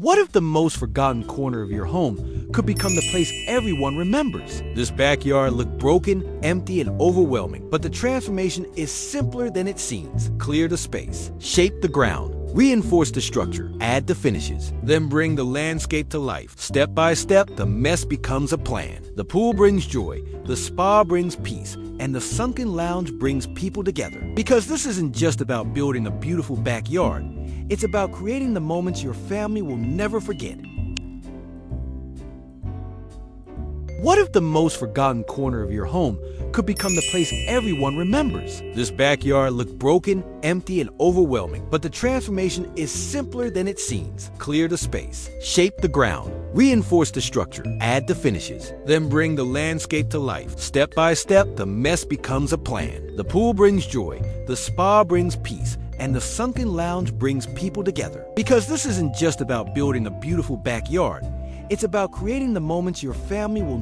What if the most forgotten corner of your home could become the place everyone remembers? This backyard looked broken, empty, and overwhelming, but the transformation is simpler than it seems. Clear the space, shape the ground, reinforce the structure, add the finishes, then bring the landscape to life. Step by step, the mess becomes a plan. The pool brings joy, the spa brings peace, and the sunken lounge brings people together. Because this isn't just about building a beautiful backyard, it's about creating the moments your family will never forget. What if the most forgotten corner of your home could become the place everyone remembers? This backyard looked broken, empty, and overwhelming, but the transformation is simpler than it seems. Clear the space, shape the ground, reinforce the structure, add the finishes, then bring the landscape to life. Step by step, the mess becomes a plan. The pool brings joy, the spa brings peace, and the sunken lounge brings people together. Because this isn't just about building a beautiful backyard, it's about creating the moments your family will